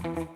You're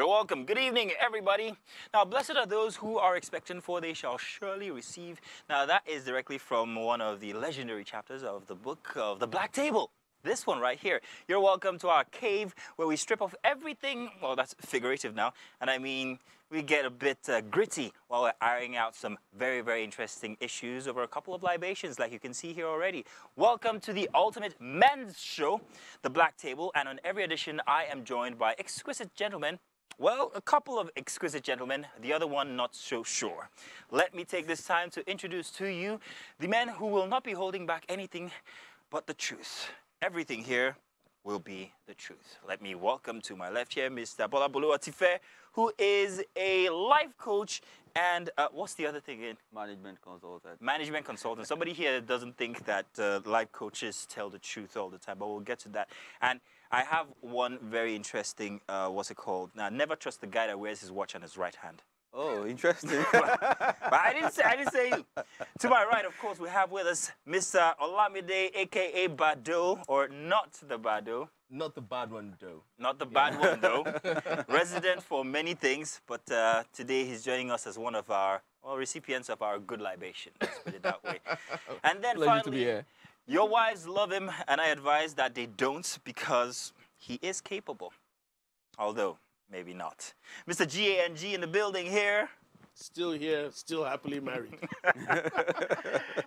welcome. Good evening, everybody. Now, blessed are those who are expectant, for they shall surely receive. Now, that is directly from one of the legendary chapters of the book of the Black Table. This one right here. You're welcome to our cave where we strip off everything. Well, that's figurative now. And I mean, we get a bit gritty while we're ironing out some very, very interesting issues over a couple of libations, like you can see here already. Welcome to the ultimate men's show, the Black Table. And on every edition, I am joined by exquisite gentlemen. Well, a couple of exquisite gentlemen, the other one not so sure. Let me take this time to introduce to you the men who will not be holding back anything but the truth. Everything here will be the truth. Let me welcome to my left here Mr. Bola Bolu Atife, who is a life coach and what's the other thing again? Management consultant. Management consultant. Somebody here doesn't think that life coaches tell the truth all the time, but we'll get to that. And I have one very interesting, what's it called? Now, never trust the guy that wears his watch on his right hand. Oh, interesting. But I didn't say you. To my right, of course, we have with us Mr. Olamide, a.k.a. Bado, or not the Bado. Not the bad one, though. Not the bad one, though. Resident for many things, but today he's joining us as one of our recipients of our good libation. Let's put it that way. And then Pleasure finally, to be here. Your wives love him, and I advise that they don't because he is capable. Although, maybe not. Mr. G.A.N.G. in the building here. Still here, still happily married.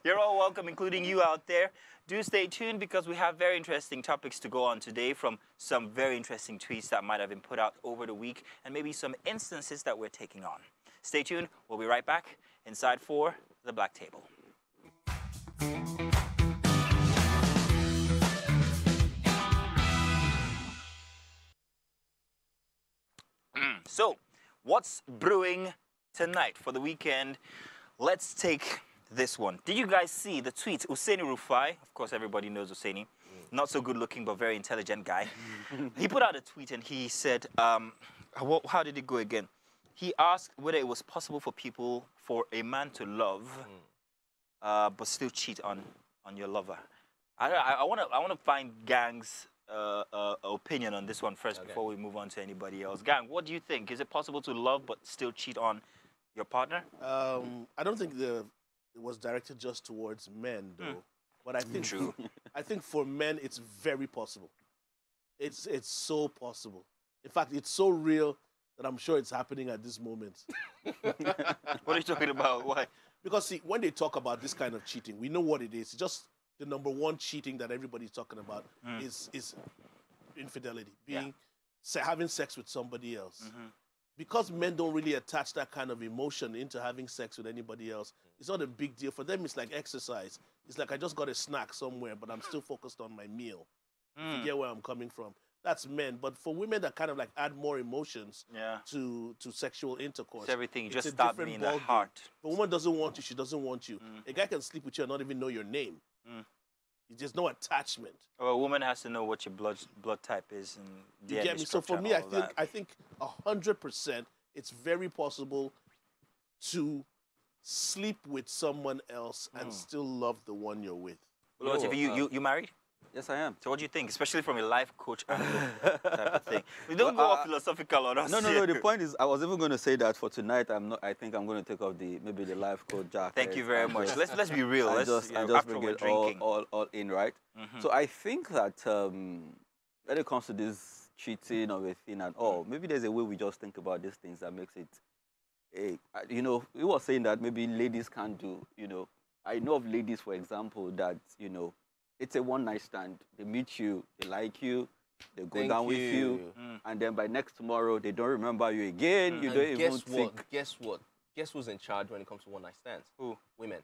You're all welcome, including you out there. Do stay tuned because we have very interesting topics to go on today from some very interesting tweets that might have been put out over the week and maybe some instances that we're taking on. Stay tuned. We'll be right back inside for the Black Table. So, what's brewing tonight for the weekend? Let's take this one. Did you guys see the tweet? Hussaini Rufai, of course everybody knows Hussaini, not so good looking but very intelligent guy. He put out a tweet and he said, how did it go again? He asked whether it was possible for a man to love but still cheat on your lover. I want to find Gang's opinion on this one first before we move on to anybody else. Gang, what do you think? Is it possible to love but still cheat on your partner? I don't think it was directed just towards men, though. But I think True. I think for men it's very possible. It's so possible. In fact, it's so real that I'm sure it's happening at this moment. What are you talking about? Why? Because see, when they talk about this kind of cheating, we know what it is. It's just the number one cheating that everybody's talking about is infidelity, having sex with somebody else. Because men don't really attach that kind of emotion into having sex with anybody else, it's not a big deal. For them, it's like exercise. It's like I just got a snack somewhere, but I'm still focused on my meal. You get where I'm coming from. That's men. But for women that kind of like add more emotions to sexual intercourse. It's everything. You just start me in the heart. If a woman doesn't want you, she doesn't want you. A guy can sleep with you and not even know your name. There's no attachment. Well, a woman has to know what your blood type is and you get me? So for me, I think 100% it's very possible to sleep with someone else and still love the one you're with. Well, you married? Yes, I am. So what do you think, especially from a life coach angle type of thing? We don't go off philosophical on us. No. The point is, I was even going to say that for tonight. I think I'm going to take off maybe the life coach jacket. Thank you very much. Let's be real. I just bring it all in, right? So I think that when it comes to this cheating or a thing and all, maybe there's a way we just think about these things that makes it. We were saying that maybe ladies can't do. I know of ladies, for example, that it's a one-night stand. They meet you, they like you, they go down with you, and then by next tomorrow, they don't remember you again. You don't even think. Guess what? Guess who's in charge when it comes to one-night stands? Who? Women.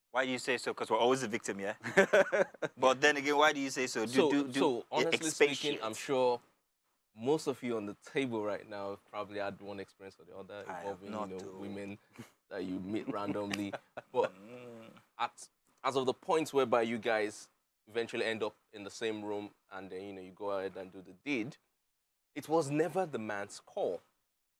Why do you say so? Because we're always the victim, yeah? But then again, why do you say so? So honestly speaking, I'm sure most of you on the table right now probably had one experience or the other involving women that you meet randomly. But as of the point whereby you guys eventually end up in the same room and then, you go ahead and do the deed, it was never the man's call.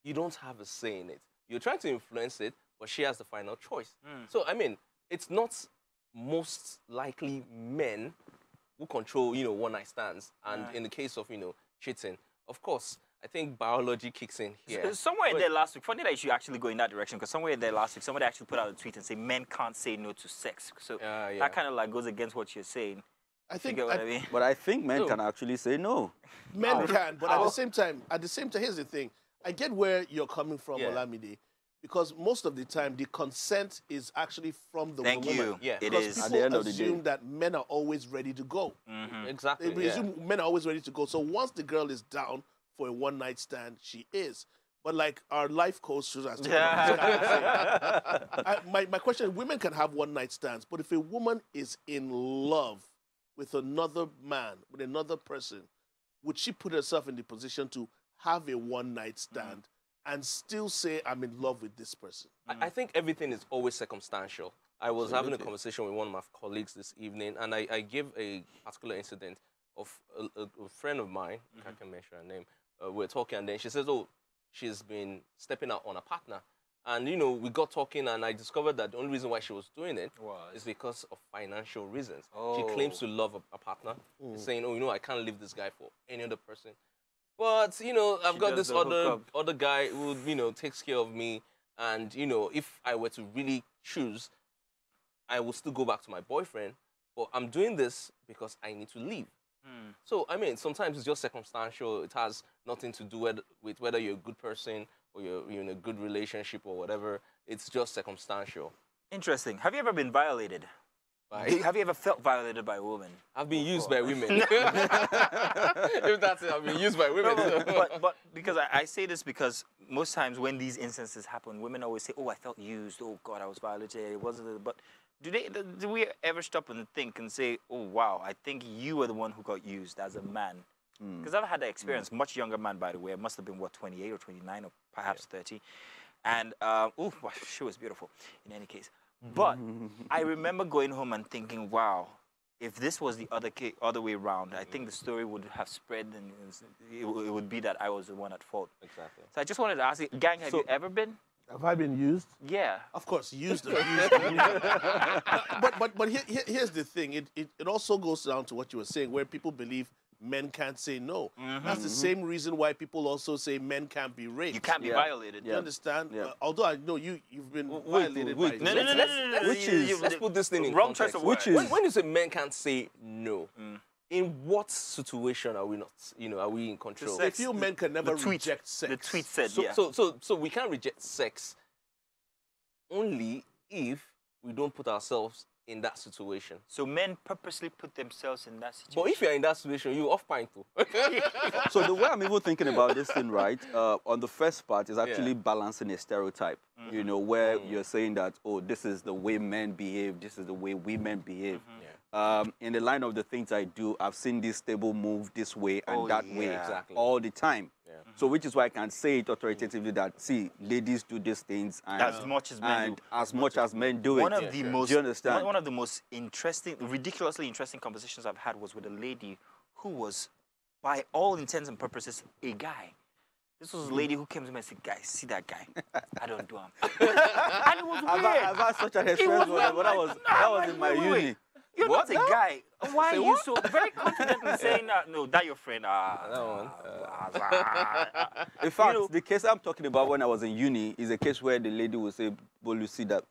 You don't have a say in it. You're trying to influence it, but she has the final choice. So, I mean, it's not most likely men who control, one-night stands. And in the case of, cheating, of course, I think biology kicks in here. Somewhere in there last week, funny that you should actually go in that direction, because somewhere in there last week, somebody actually put out a tweet and say men can't say no to sex. So that kind of like goes against what you're saying. I think, you get what I mean? But I think men can actually say no. Men can, but at the same time, here's the thing. I get where you're coming from, Olamide, because most of the time the consent is actually from the woman. Thank you. Yeah. It because is. people At the end of the assume day. that men are always ready to go. Exactly. They assume men are always ready to go. So once the girl is down for a one-night stand, she is. But like our life coach shows us. My question: women can have one-night stands, but if a woman is in love with another man, with another person, would she put herself in the position to have a one-night stand and still say, I'm in love with this person? I think everything is always circumstantial. I was having a conversation with one of my colleagues this evening, and I gave a particular incident of a friend of mine, I can mention her name, we're talking, and then she says, oh, she's been stepping out on a partner. And, we got talking, and I discovered that the only reason why she was doing it is because of financial reasons. She claims to love a partner. She's saying, oh, I can't leave this guy for any other person. But, I've got this other guy who, takes care of me. And, if I were to really choose, I will still go back to my boyfriend. But I'm doing this because I need to leave. So, I mean, sometimes it's just circumstantial. It has nothing to do with whether you're a good person or you're in a good relationship or whatever. It's just circumstantial. Interesting. Have you ever been violated? Have you ever felt violated by a woman? I've been used by women. If that's it, I've been used by women. But because I say this because most times when these instances happen, women always say, oh, I felt used. Oh, God, I was violated. It wasn't. But do we ever stop and think and say, oh, wow, I think you were the one who got used as a man? Because I've had that experience, much younger man, by the way. I must have been, 28 or 29 or perhaps 30. And, she was beautiful in any case. But I remember going home and thinking, wow, if this was the other way around, I think the story would have spread and it would be that I was the one at fault. Exactly. So I just wanted to ask you, gang, have you ever been? Have I been used? Yeah. Of course, used. But here's the thing. It also goes down to what you were saying, where people believe men can't say no. That's the same reason why people also say men can't be raped. You can't be violated. You understand? Yeah. Although I know you've been violated by... No. Let's put this thing in wrong context. choice of words. When you say men can't say no, in what situation are we not, are we in control? I feel men can never reject sex. The tweet said, So we can't reject sex only if we don't put ourselves in that situation. So men purposely put themselves in that situation. But if you're in that situation, you're off pine too. So the way I'm even thinking about this thing, right, on the first part is actually balancing a stereotype, where you're saying that, oh, this is the way men behave, this is the way women behave. In the line of the things I do, I've seen this table move this way and that way all the time. So which is why I can say it authoritatively that, see, ladies do these things and as much as men do. As much as men do it. One of the most, do you understand? One of the most interesting, ridiculously interesting conversations I've had was with a lady who was, by all intents and purposes, a guy. This was a lady who came to me and said, guys, see that guy? I don't do him. And it was weird. I've had such an experience when that was in my uni. You're not a guy. Why are you so very confidently saying that? No, that your friend. In fact, the case I'm talking about when I was in uni is a case where the lady would say, well, you see that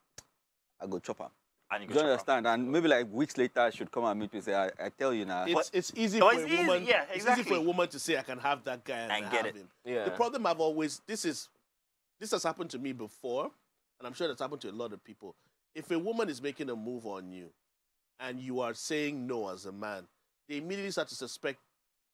I go chop her. Do you understand? And maybe like weeks later, I should come and meet me and say, I tell you now. It's easy for a woman. Yeah, exactly. It's easy for a woman to say, I can have that guy and get have it. him. Yeah. The problem I've always, this has happened to me before, and I'm sure that's happened to a lot of people. If a woman is making a move on you, and you are saying no as a man, they immediately start to suspect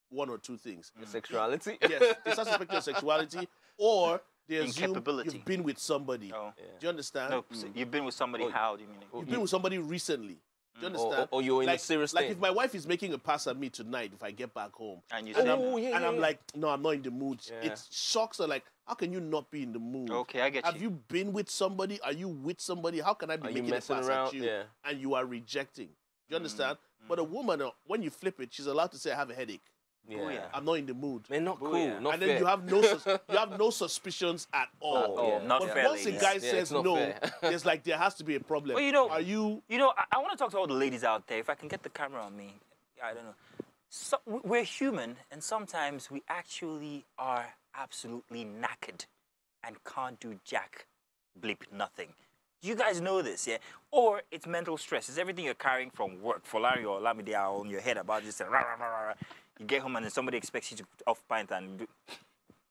one or two things. Your sexuality? Yes, they start suspecting your sexuality, or they assume you've been with somebody. Oh. Do you understand? No, you've been with somebody, how do you mean it? You've been with somebody recently. Do you understand? Or you're in a serious thing. Like if my wife is making a pass at me tonight, if I get back home, And you I'm like, no, I'm not in the mood. Yeah. It shocks her, like, how can you not be in the mood? Okay, I get you. Have you been with somebody? Are you with somebody? How can I be making a pass at you and you are rejecting? You understand? But a woman, when you flip it, she's allowed to say, I have a headache. Yeah. I'm not in the mood. Man, not cool. yeah. Not And fair. then you have no suspicions at all. Yeah, not But fair, once a ladies. guy Yeah, says it's not no, fair. there's like there has to be a problem. Well, you know, are you? I want to talk to all the ladies out there. If I can get the camera on me, I don't know. So, we're human, and sometimes we actually are absolutely knackered and can't do jack, bleep, nothing. You guys know this, yeah? Or it's mental stress. It's everything you're carrying from work. Folari or Lamide are on your head about this. And rah, rah, rah, rah. You get home and then somebody expects you to off pint and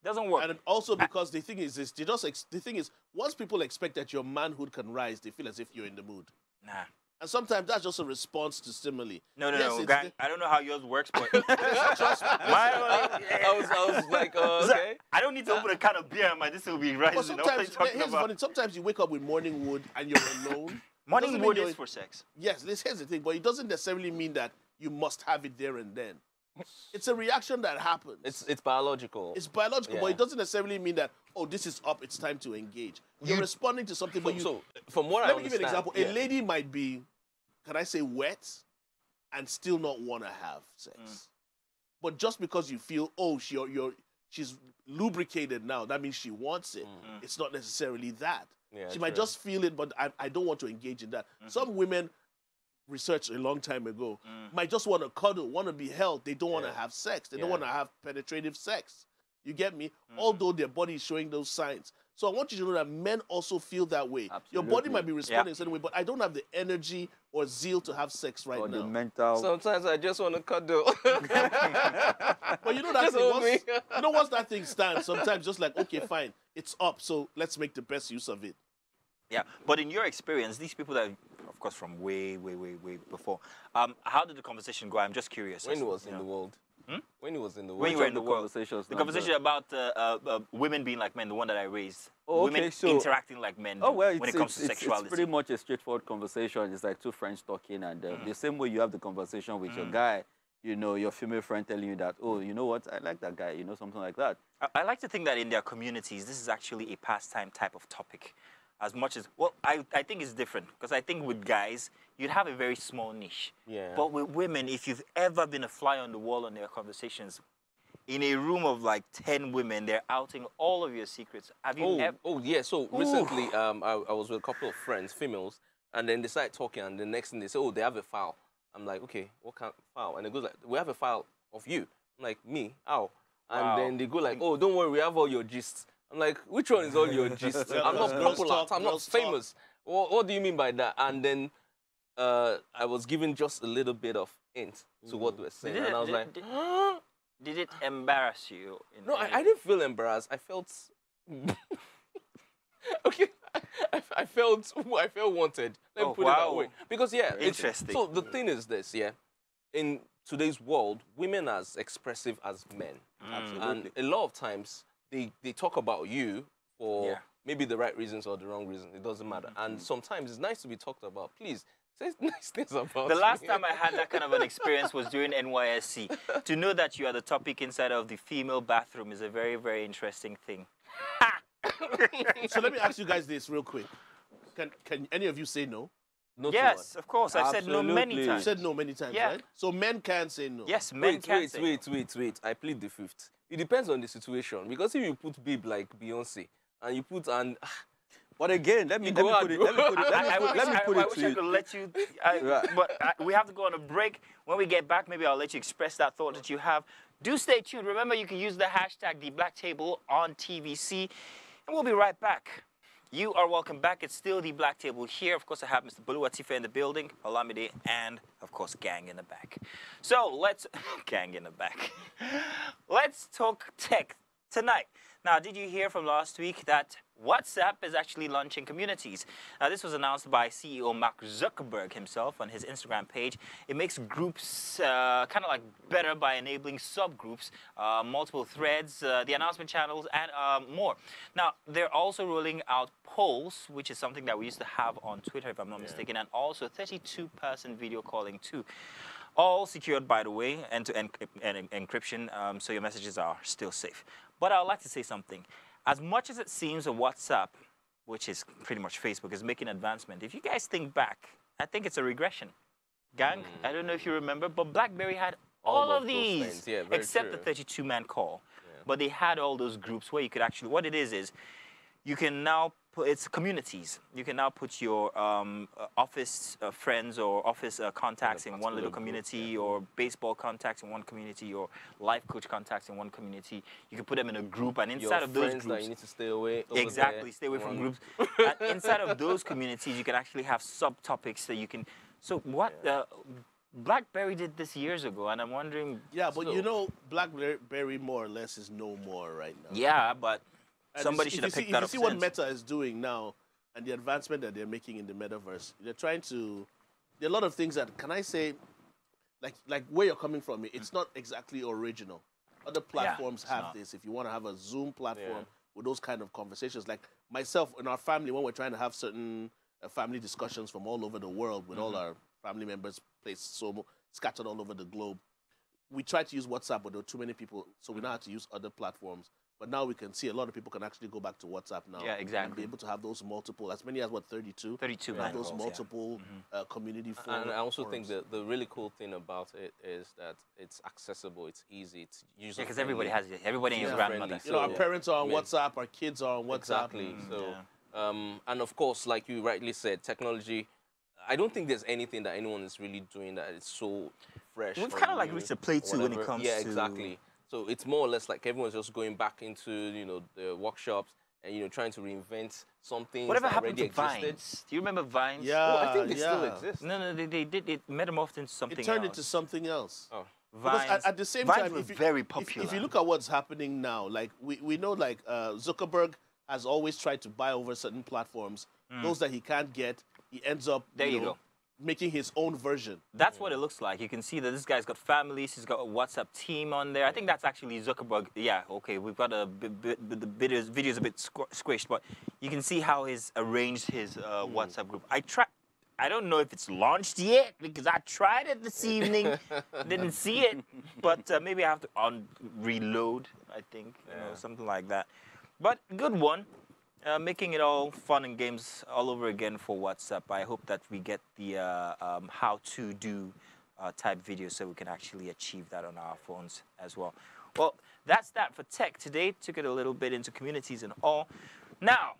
doesn't work. And also because the thing is this, the thing is, once people expect that your manhood can rise, they feel as if you're in the mood. Nah. And sometimes that's just a response to stimuli. No, Yes, guy, I don't know how yours works, but Trust me. I was like, okay. I don't need to open a can of beer and my this will be rising. But sometimes, here's funny, sometimes you wake up with morning wood and you're alone. Morning Doesn't wood mean is you're- for sex. Yes, here's the thing, but it doesn't necessarily mean that you must have it there and then. It's a reaction that happens. It's biological. It's biological, but Yeah. it doesn't necessarily mean that, oh, this is up, it's time to engage. You're responding to something, but you... So, from what I let me give you an understand, example. A lady might be, can I say, wet and still not want to have sex. But just because you feel, oh, she's lubricated now, that means she wants it. It's not necessarily that. Yeah, She might true. just feel it, but I don't want to engage in that. Some women, researched a long time ago, might just want to cuddle, want to be held. They don't want to have sex. They don't Yeah. want to have penetrative sex. You get me? Although their body is showing those signs. So I want you to know that men also feel that way. Your body Absolutely. might be responding a certain way, but I don't have the energy or zeal to have sex right Or now. the mental. Sometimes I just want to cuddle. But you know that Just thing, hold me. once that thing stands, sometimes just like, okay, fine, it's up, so let's make the best use of it. Yeah, but in your experience, these people that, of course, from way, way, way, way before, how did the conversation go? I'm just curious. When he was in the world. When he was in the world. When you were in the world. conversations. The now, conversation about women being like men, the one that I raised. Oh, women okay, so- interacting like men Oh, well, when it comes to sexuality. it's pretty much a straightforward conversation. It's like two friends talking, and the same way you have the conversation with your guy, you know, your female friend telling you that, oh, you know what, I like that guy, you know, something like that. I like to think that in their communities, this is actually a pastime type of topic. As much as, well, I think it's different. Because I think with guys, you'd have a very small niche. Yeah. But with women, if you've ever been a fly on the wall on their conversations, in a room of like 10 women, they're outing all of your secrets. Have you ever? Oh, yeah. So recently, I was with a couple of friends, females, and then they started talking, and the next thing they say, oh, they have a file. I'm like, okay, what kind of file? And they go like, we have a file of you. I'm like, me? How? And Wow. then they go like, oh, don't worry, we have all your gists. I'm like, which one is all your gists? I'm not Girls popular. talk, I'm not girls talk. famous. What do you mean by that? And then I was given just a little bit of hint to what they were saying, and I was like, Did it embarrass you? no, I didn't feel embarrassed. I felt okay. I felt wanted. Let me Oh, put it that wow. way. Because yeah, Interesting. So the thing is this, yeah. In today's world, women are as expressive as men, and a lot of times they talk about you for maybe the right reasons or the wrong reasons. It doesn't matter. And sometimes it's nice to be talked about. Please say nice things about The me. last time I had that kind of an experience was during NYSC. To know that you are the topic inside of the female bathroom is a very, very interesting thing. So let me ask you guys this real quick. Can any of you say no? No to Yes, of course. I've said no many Absolutely. You times. said no many times, Yeah. right? So men can say no. Yes, men Wait, can wait, say wait. I plead the fifth. It depends on the situation. Because if you put babe like Beyonce and you put an But again, let me put it I to wish I you. could let you, Right. but we have to go on a break. When we get back, maybe I'll let you express that thought that you have. Do stay tuned. Remember, you can use the hashtag #TheBlackTable on TVC, and we'll be right back. You are welcome back. It's still The Black Table here. Of course, I have Mr. Bulu Atife in the building, Olamide, and, of course, Gang in the back. So let's... Gang in the back. Let's talk tech tonight. Now, did you hear from last week that WhatsApp is actually launching communities? Now, this was announced by CEO Mark Zuckerberg himself on his Instagram page. It makes groups kind of like better by enabling subgroups, multiple threads, the announcement channels, and more. Now, they're also rolling out polls, which is something that we used to have on Twitter, if I'm not mistaken, and also 32-person video calling too. All secured, by the way, end-to-end encryption, so your messages are still safe. But I would like to say something. As much as it seems that WhatsApp, which is pretty much Facebook, is making advancement, if you guys think back, I think it's a regression. Gang. I don't know if you remember, but BlackBerry had all of those these, things. Yeah, very except true. the 32-man call. Yeah. But they had all those groups where you could actually, what it is you can now put, it's communities. You can now put your office friends or office contacts in one little community, or baseball contacts in one community, or life coach contacts in one community. You can put them in a group, and inside of those groups, that you need to stay away. Exactly, stay away from groups. And inside of those communities, you can actually have subtopics that you can. So what? BlackBerry did this years ago, and I'm wondering. Yeah, but you know, BlackBerry more or less is no more right now. Yeah, but and somebody should have picked that up. If you see what Meta is doing now, and the advancement that they're making in the metaverse, they're trying to. There are a lot of things that, can I say, like where you're coming from, it's not exactly original. Other platforms have this. If you want to have a Zoom platform with those kind of conversations, like myself in our family, when we're trying to have certain family discussions from all over the world with all our family members placed so scattered all over the globe, we tried to use WhatsApp, but there were too many people, so we now had to use other platforms. But now we can see a lot of people can actually go back to WhatsApp now. Yeah, exactly. And be able to have those multiple, as many as what, 32? 32 have those multiple community forums. And I also think that the really cool thing about it is that it's accessible, it's easy, it's usually because everybody has it. Everybody and your grandmother. You know, our parents are on WhatsApp, our kids are on WhatsApp. Exactly. And of course, like you rightly said, technology. I don't think there's anything that anyone is really doing that is so fresh. We've kind of like reached a plateau when it comes to. Yeah, exactly. So it's more or less like everyone's just going back into, the workshops and, trying to reinvent something. Whatever happened to Vines? Do you remember Vines? Yeah, I think they still exist. No, they did. It metamorphed into something else. It turned into something else. Oh. Vines. Because at the same Vines time, were very popular. If you look at what's happening now, like we know, like Zuckerberg has always tried to buy over certain platforms. Those that he can't get, he ends up making his own version. That's what it looks like. You can see that this guy's got families. He's got a WhatsApp team on there. I think that's actually Zuckerberg. Yeah, okay, we've got the video's a bit squished, but you can see how he's arranged his WhatsApp group. I don't know if it's launched yet because I tried it this evening, didn't see it, but maybe I have to reload, I think, something like that. But good one. Making it all fun and games all over again for WhatsApp. I hope that we get the how-to-do type videos so we can actually achieve that on our phones as well. Well, that's that for tech today. Took it a little bit into communities and all. Now,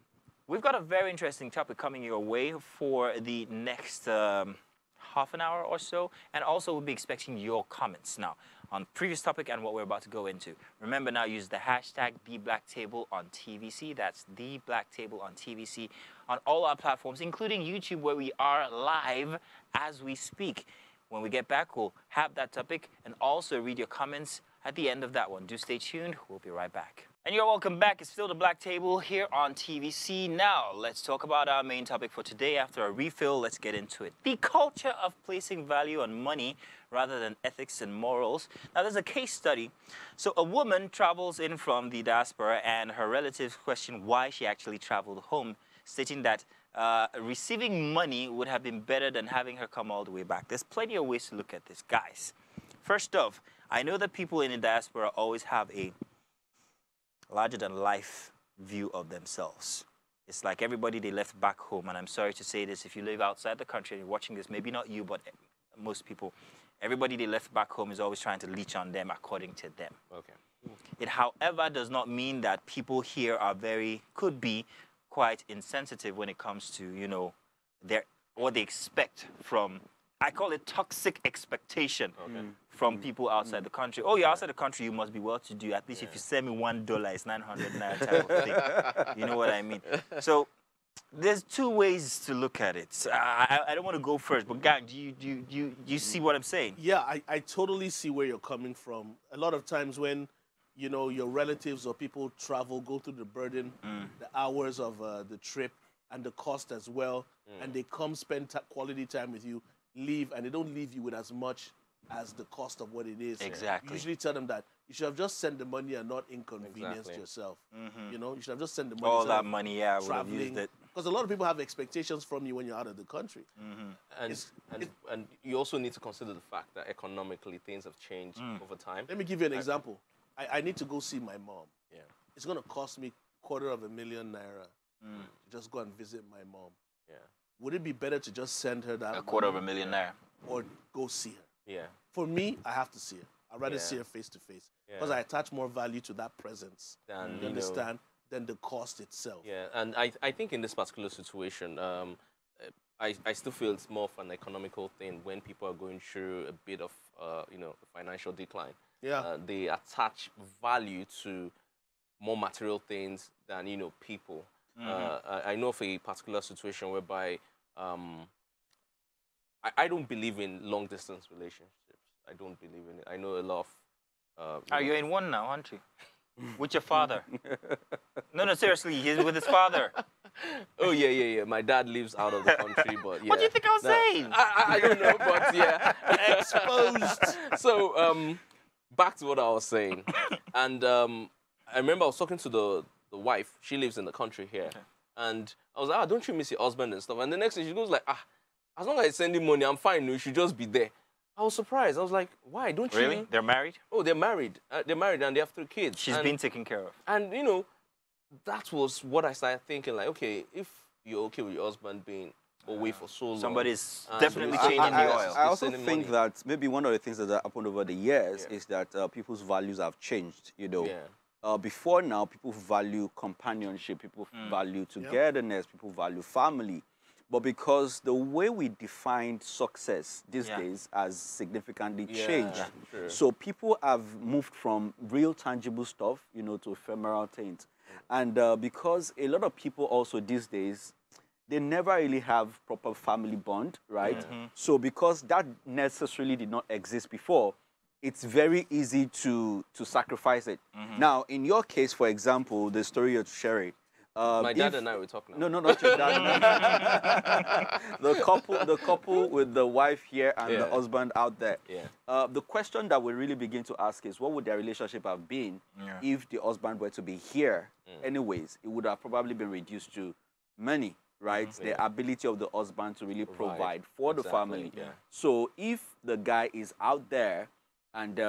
we've got a very interesting topic coming your way for the next half an hour or so. And also, we'll be expecting your comments now on previous topic and what we're about to go into. Remember now, use the hashtag #TheBlackTable on TVC. That's #TheBlackTable on TVC on all our platforms, including YouTube, where we are live as we speak. When we get back, we'll have that topic and also read your comments at the end of that one. Do stay tuned. We'll be right back. And you're welcome back. It's still the Black Table here on TVC. Now, let's talk about our main topic for today. After a refill, let's get into it. The culture of placing value on money rather than ethics and morals. Now, there's a case study. So a woman travels in from the diaspora, and her relatives question why she actually traveled home, stating that receiving money would have been better than having her come all the way back. There's plenty of ways to look at this. Guys, first off, I know that people in the diaspora always have a larger-than-life view of themselves. It's like everybody they left back home, and I'm sorry to say this, if you live outside the country and you're watching this, maybe not you, but most people, everybody they left back home is always trying to leech on them according to them. Okay. It, however, does not mean that people here are could be quite insensitive when it comes to, what they expect from, I call it toxic expectation. From people outside the country. Oh, you're outside the country, you must be well-to-do. At least if you send me $1, it's 900 naira type of thing. You know what I mean? So there's two ways to look at it. I don't want to go first, but Gang, do you see what I'm saying? Yeah, I totally see where you're coming from. A lot of times when, your relatives or people travel, go through the burden, the hours of the trip, and the cost as well, and they come spend quality time with you, leave, and they don't leave you with as much as the cost of what it is. Exactly. You usually tell them that you should have just sent the money and not inconvenienced yourself. You should have just sent the money. All that money, yeah, I would have used it. Because a lot of people have expectations from you when you're out of the country. And you also need to consider the fact that economically things have changed over time. Let me give you an example. I need to go see my mom. Yeah. It's going to cost me ~250,000 naira to just go and visit my mom. Yeah. Would it be better to just send her that ~250,000 naira. or go see her. Yeah. For me, I have to see her. I'd rather see her face to face because I attach more value to that presence. Than, you understand? Than the cost itself. Yeah, and I think in this particular situation, I still feel it's more of an economical thing when people are going through a bit of financial decline. Yeah. They attach value to more material things than people. I know of a particular situation whereby I don't believe in long distance relationships. I don't believe in it. I know a lot of. You're in one now, aren't you? With your father? No, seriously, he's with his father. Oh yeah. My dad lives out of the country, but yeah. What do you think I was saying? I don't know, but yeah. Exposed. So back to what I was saying, and I remember I was talking to the wife. She lives in the country here, and I was like, don't you miss your husband and stuff? And the next thing she goes like, as long as I send him money, I'm fine. You should just be there. I was surprised. I was like, why? Don't you? Really? They're married? Oh, they're married. They're married and they have 3 kids. She's been taken care of. And, that was what I started thinking, like, okay, if you're okay with your husband being away for so long. Somebody's definitely changing the oil. I also think that maybe one of the things that happened over the years is that people's values have changed, Before now, people value companionship, people value togetherness, people value family. But because the way we define success these days has significantly changed. So people have moved from real tangible stuff, to ephemeral things. And because a lot of people also these days, they never really have proper family bond, right? So because that necessarily did not exist before, it's very easy to sacrifice it. Now, in your case, for example, the story you're sharing, my dad and I were talking about. No, not your dad. the couple with the wife here and the husband out there. The question that we really begin to ask is, what would their relationship have been if the husband were to be here? Anyways, it would have probably been reduced to money, right? The ability of the husband to really provide for the family. So if the guy is out there and,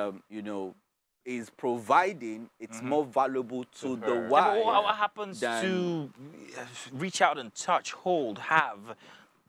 is providing, it's more valuable to the wife. What happens to reach out and touch, hold, have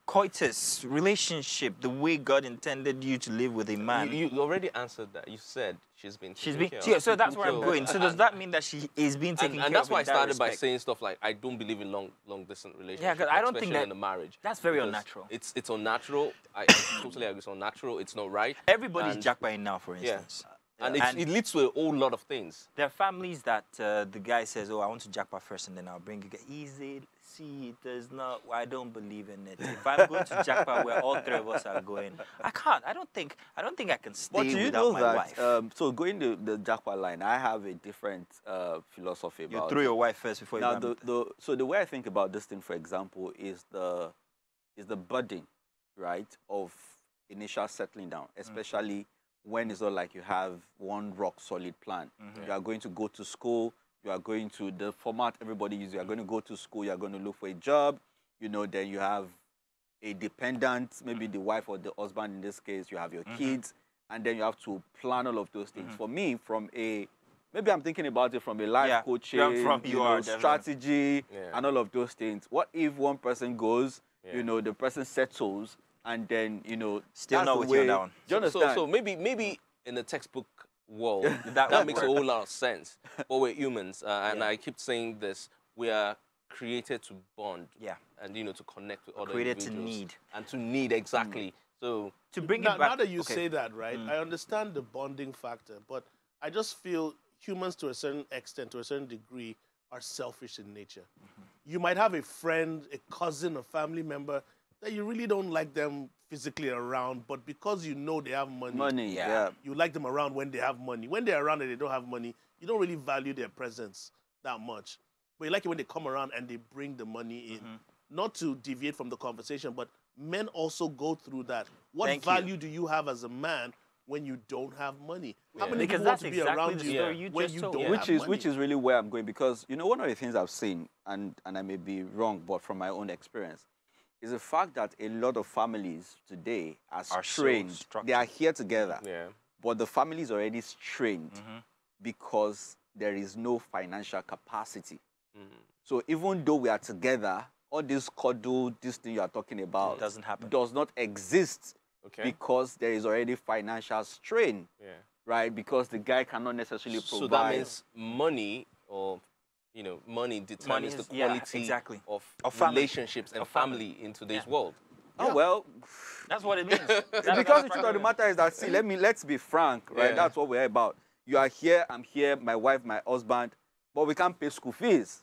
coitus, relationship, the way God intended you to live with a man? You already answered that. You said she's been taken care of. Yeah, so that's where I'm going. So does that mean that she is being taken care of? And that's why I started by saying stuff like, I don't believe in long distance relationships. Yeah, because I don't think that in a marriage. That's very unnatural. It's unnatural. I totally agree. It's unnatural. It's not right. Everybody's jackpotting now, for instance. And it leads to a whole lot of things. There are families that the guy says, I want to jackpot first and then I'll bring you. Easy, see, it does not, I don't believe in it. If I'm going to jackpot where all 3 of us are going, I can't. I don't think I can stay without my wife. So going to the jackpot line, I have a different philosophy about it. You throw your wife first before you So the way I think about this thing, for example, is the budding, right, of initial settling down, especially when it's not like you have one rock solid plan. You are going to go to school, you are going to the format everybody uses, you are going to go to school, you are going to look for a job, then you have a dependent, maybe the wife or the husband in this case, you have your kids, and then you have to plan all of those things. For me, maybe I'm thinking about it from a life coaching, strategy, and all of those things. What if one person goes, the person settles, and then, still not with you down. Do you understand? So maybe in the textbook world, that makes a whole lot of sense. But we're humans, and I keep saying this, we are created to bond. And, to connect with other individuals. Created to need. And to need, exactly. So to bring it back. Now that you say that, right, I understand the bonding factor, but I just feel humans, to a certain extent, to a certain degree, are selfish in nature. You might have a friend, a cousin, a family member that you really don't like them physically around, but because you know they have money, you like them around when they have money. When they're around and they don't have money, you don't really value their presence that much. But you like it when they come around and they bring the money in. Not to deviate from the conversation, but men also go through that. What value do you have as a man when you don't have money? How many people want to be around you when you don't have money? Which is really where I'm going, because, one of the things I've seen, and I may be wrong, but from my own experience, is the fact that a lot of families today are strained. They are here together, but the family is already strained because there is no financial capacity. So even though we are together, all this cuddle, this thing you are talking about doesn't happen. Does not exist Okay. because there is already financial strain. Yeah. Right, because the guy cannot necessarily provide. So that means money, or money determines the quality of relationships and family in today's world. Oh well, that's what it means. Because the truth of the matter is that, see, let's be frank, right? Yeah. That's what we're about. You are here, I'm here, my wife, my husband, but we can't pay school fees.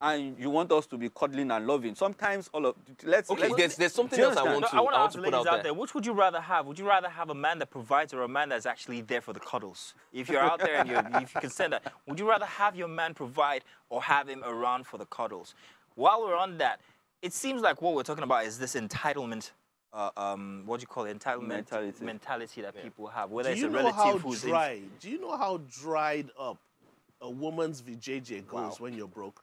And you want us to be cuddling and loving. Sometimes there's something else I want to ask put ladies out there. Which would you rather have? Would you rather have a man that provides or a man that's actually there for the cuddles? If you're out there and if you can send that, would you rather have your man provide or have him around for the cuddles? While we're on that, it seems like what we're talking about is this entitlement, what do you call it? Entitlement mentality that people have. Whether it's a relative who's do you know how dried up a woman's VJJ goes when you're broke?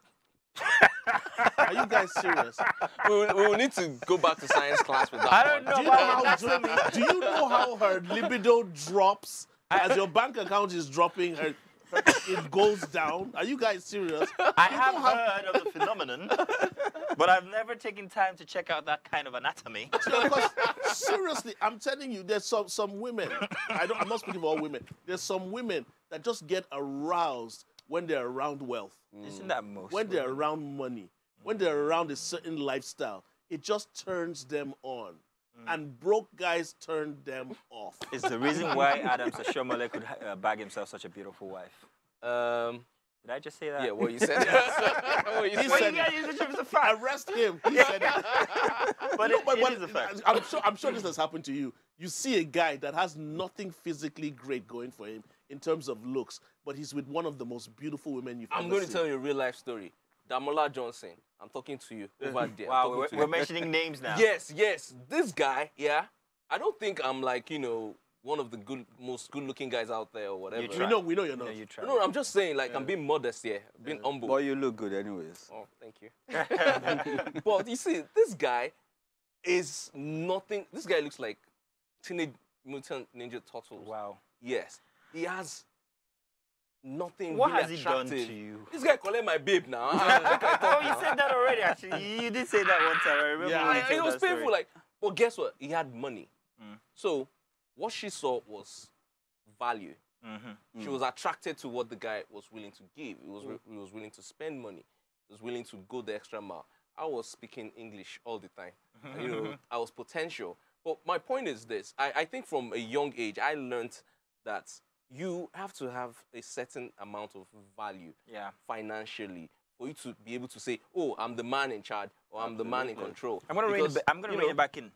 Are you guys serious? We will need to go back to science class with that. I don't know. Do you know how her libido drops as your bank account is dropping? It goes down. Are you guys serious? I have heard of the phenomenon, but I've never taken time to check out that kind of anatomy. Because seriously, I'm telling you, there's some women. I'm not speaking for all women. There's some women that just get aroused when they're around wealth. Isn't that most? When they're around money, when they're around a certain lifestyle, it just turns them on. And broke guys turn them off. It's the reason why Adam Sashomole could bag himself such a beautiful wife. Did I just say that? Yeah, what you said. He said it's a fact. Arrest him. He said it. But it is a fact. I'm sure this has happened to you. You see a guy that has nothing physically great going for him in terms of looks, but he's with one of the most beautiful women you've ever seen. I'm going to tell you a real life story. Damola Johnson, I'm talking to you over there. Wow, we're mentioning names now. Yes. This guy, I don't think I'm like, one of the most good-looking guys out there or whatever. We know you're not. No, I'm just saying, like, I'm being modest here, being humble. But you look good anyways. Oh, thank you. But you see, this guy is nothing. This guy looks like Teenage Mutant Ninja Turtles. Wow. Yes. He has nothing What really has he attractive. done to you? This guy calling my babe now. Oh, you said that already, actually. You did say that one time. I remember when you told it was that painful. story. Like, but guess what? He had money. So what she saw was value. She was attracted to what the guy was willing to give. He was willing to spend money. He was willing to go the extra mile. I was speaking English all the time. I was potential. But my point is this. I think from a young age, I learned that you have to have a certain amount of value financially for you to be able to say, oh, I'm the man in charge, or I'm the man in control. I'm going to rein it back in,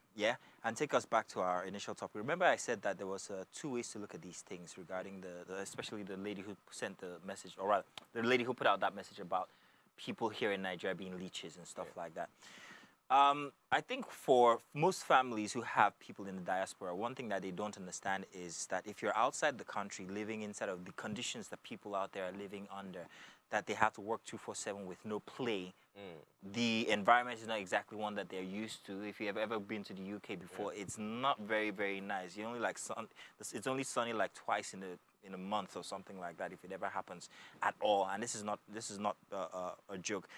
and take us back to our initial topic. Remember I said that there was two ways to look at these things regarding especially the lady who sent the message, or rather, the lady who put out that message about people here in Nigeria being leeches and stuff like that. I think for most families who have people in the diaspora, one thing that they don't understand is that if you're outside the country, living inside of the conditions that people out there are living under, that they have to work 24/7 with no play, the environment is not exactly one that they're used to. If you've ever been to the UK before, it's not very, very nice. You only it's only sunny like twice in a month or something like that, if it ever happens at all. And this is not a joke.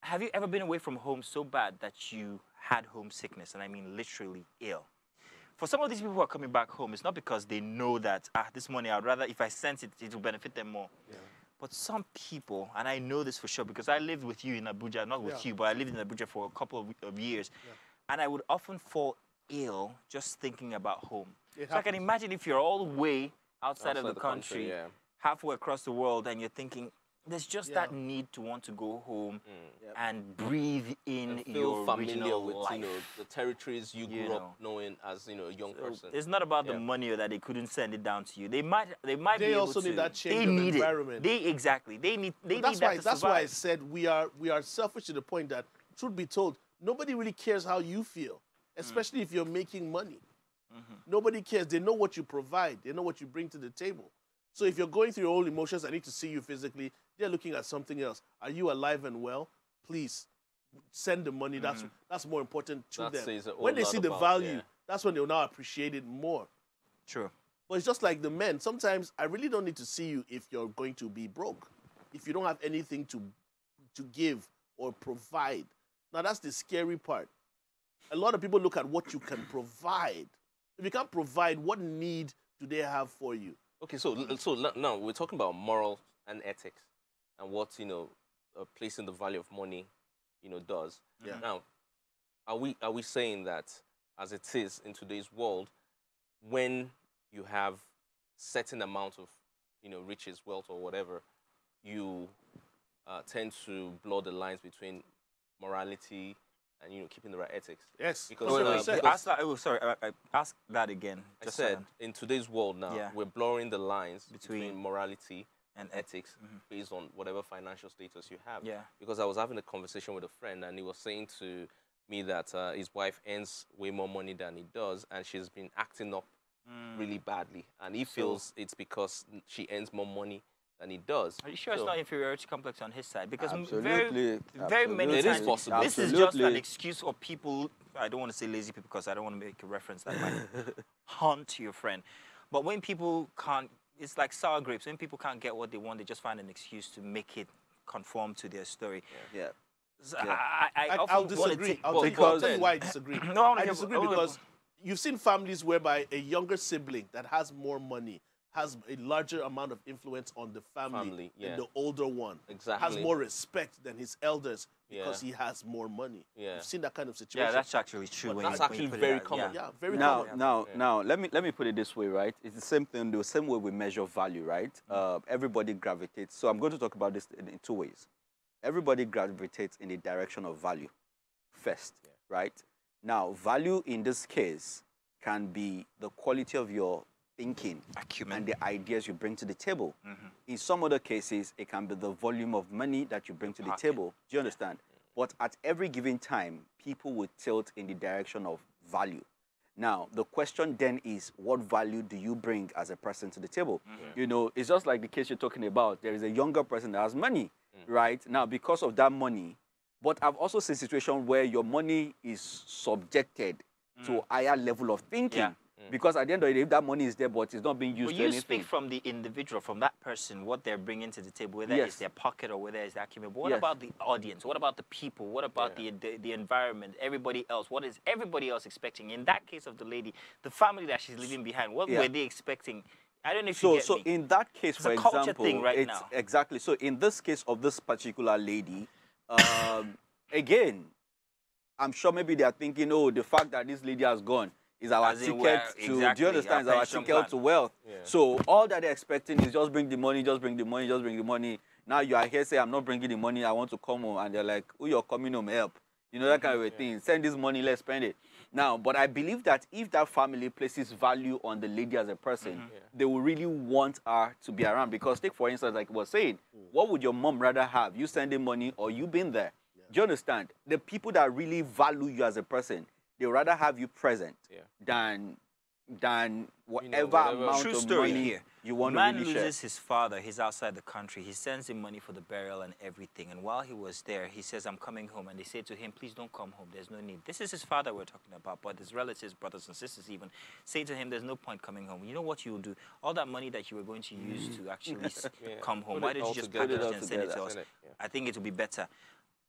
Have you ever been away from home so bad that you had homesickness? And I mean literally ill. For some of these people who are coming back home, it's not because they know that, this money, I'd rather, if I sense it, it will benefit them more. But some people, and I know this for sure because I lived with you in Abuja, not with you, but I lived in Abuja for a couple of years. And I would often fall ill just thinking about home. So I can imagine if you're all the way outside of the country, halfway across the world, and you're thinking, there's just that need to want to go home and breathe in your original with, life. The territories you grew up knowing as a young person. It's not about the money or that they couldn't send it down to you. They might be able to. They also need that change of environment. They need that to survive. That's why I said we are selfish to the point that, truth be told, nobody really cares how you feel, especially if you're making money. Nobody cares. They know what you provide. They know what you bring to the table. So if you're going through your own emotions, I need to see you physically. They're looking at something else. Are you alive and well? Please send the money. That's more important to them. When they see the value, that's when they'll now appreciate it more. True. But it's just like the men. Sometimes I really don't need to see you if you're going to be broke, if you don't have anything to give or provide. Now that's the scary part. a lot of people look at what you can provide. If you can't provide, what need do they have for you? Okay, so now we're talking about moral and ethics, and what placing the value of money, does. Yeah. Now, are we saying that as it is in today's world, when you have certain amount of riches, wealth, or whatever, you tend to blur the lines between morality and keeping the right ethics? Yes. Because I ask that again. I said in today's world now, we're blurring the lines between morality and ethics based on whatever financial status you have. Yeah. Because I was having a conversation with a friend, and he was saying to me that his wife earns way more money than he does, and she's been acting up really badly, and he feels it's because she earns more money than he does. Are you sure it's not inferiority complex on his side? Because absolutely, very many it times, is possible. this is just an excuse of people. I don't want to say lazy people because I don't want to make a reference that might haunt your friend. But when people can't, it's like sour grapes. When people can't get what they want, they just find an excuse to make it conform to their story. Yeah. So I'll disagree. I'll tell you why I disagree. I disagree because you've seen families whereby a younger sibling that has more money has a larger amount of influence on the family than the older one. Exactly. Has more respect than his elders because he has more money. Yeah. You've seen that kind of situation. Yeah, that's actually true. That's actually very common. Yeah, very common. common. Now, let me put it this way, right? It's the same thing, the same way we measure value, right? Everybody gravitates. So I'm going to talk about this in two ways. Everybody gravitates in the direction of value first, right? Now, value in this case can be the quality of your thinking and the ideas you bring to the table. In some other cases, it can be the volume of money that you bring to the table. Do you understand? But at every given time, people would tilt in the direction of value. Now, the question then is, what value do you bring as a person to the table? It's just like the case you're talking about. There is a younger person that has money, right? Now, because of that money, but I've also seen situations where your money is subjected to a higher level of thinking. Because at the end of the day, if that money is there, but it's not being used to anything. You speak from the individual, from that person, what they're bringing to the table, whether it's their pocket or whether it's their acumen. But what about the audience? What about the people? What about the environment? Everybody else? What is everybody else expecting? In that case of the lady, the family that she's leaving behind, what were they expecting? I don't know if you get me. In that case, it's for a culture example, thing right now. Exactly. So in this case of this particular lady, again, I'm sure maybe they are thinking, oh, the fact that this lady has gone is our ticket to, do you understand, is our ticket to wealth. So all that they're expecting is just bring the money, just bring the money, just bring the money. Now you are here, say, I'm not bringing the money, I want to come home. And they're like, oh, you're coming home, help. That kind of a thing. Send this money, let's spend it. Now, but I believe that if that family places value on the lady as a person, they will really want her to be around. Because take, for instance, like I was saying, what would your mom rather have? You sending money or you being there? Do you understand? The people that really value you as a person, they rather have you present than whatever amount of money you want to really share. Man loses his father. He's outside the country. He sends him money for the burial and everything. And while he was there, he says, I'm coming home. And they say to him, please don't come home. There's no need. This is his father we're talking about. But his relatives, brothers and sisters even, say to him, there's no point coming home. You know what you'll do? All that money that you were going to use to actually come home, why don't you just package it and send it to us? I think it will be better.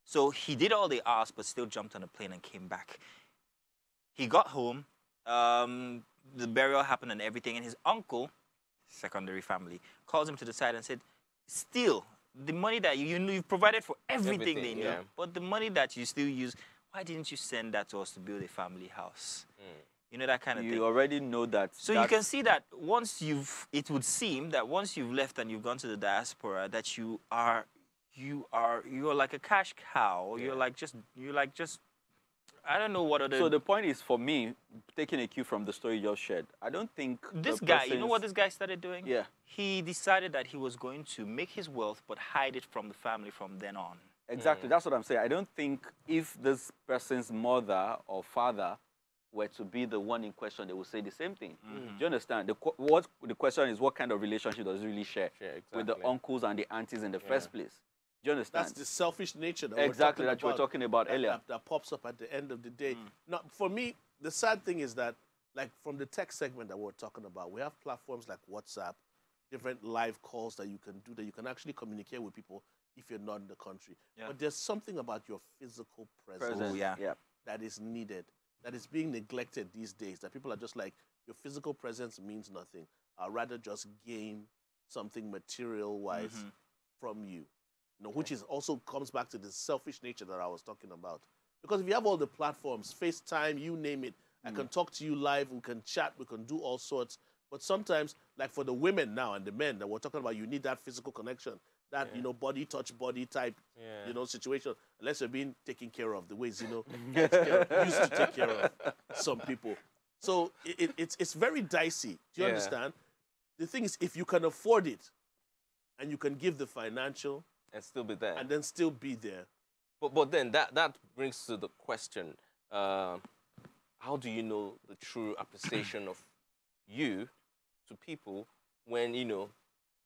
So he did all they asked, but still jumped on a plane and came back. He got home, the burial happened and everything, and his uncle, secondary family, calls him to the side and said, still, the money that you've provided for everything they knew, but the money that you still use, why didn't you send that to us to build a family house? You know, that kind of thing. You already know that. So you can see that once it would seem that once you've left and you've gone to the diaspora, that you're like a cash cow. You're like just I don't know what other. So the point is, for me, taking a cue from the story you just shared, I don't think this guy. You know what this guy started doing? Yeah. He decided that he was going to make his wealth, but hide it from the family from then on. Exactly. That's what I'm saying. I don't think if this person's mother or father were to be the one in question, they would say the same thing. Do you understand? The question is, what kind of relationship does he really share with the uncles and the aunties in the first place? Do you understand? That's the selfish nature that you were talking about earlier. That pops up at the end of the day. Now, for me, the sad thing is that, like from the tech segment that we're talking about, we have platforms like WhatsApp, different live calls that you can do, that you can actually communicate with people if you're not in the country. But there's something about your physical presence that is needed. that is being neglected these days, that people are just like, your physical presence means nothing. I'd rather just gain something material-wise from you. You know, which is also comes back to the selfish nature that I was talking about. Because if you have all the platforms, FaceTime, you name it, I can talk to you live, we can chat, we can do all sorts. But sometimes, like for the women now and the men that we're talking about, you need that physical connection, that, you know, body touch, body type, you know, situation. Unless you're being taken care of the ways, you know, used to take care of some people. So it's very dicey. Do you understand? The thing is, if you can afford it and you can give the financial, and still be there. And then still be there. But then that brings to the question, how do you know the true appreciation of you to people when, you know,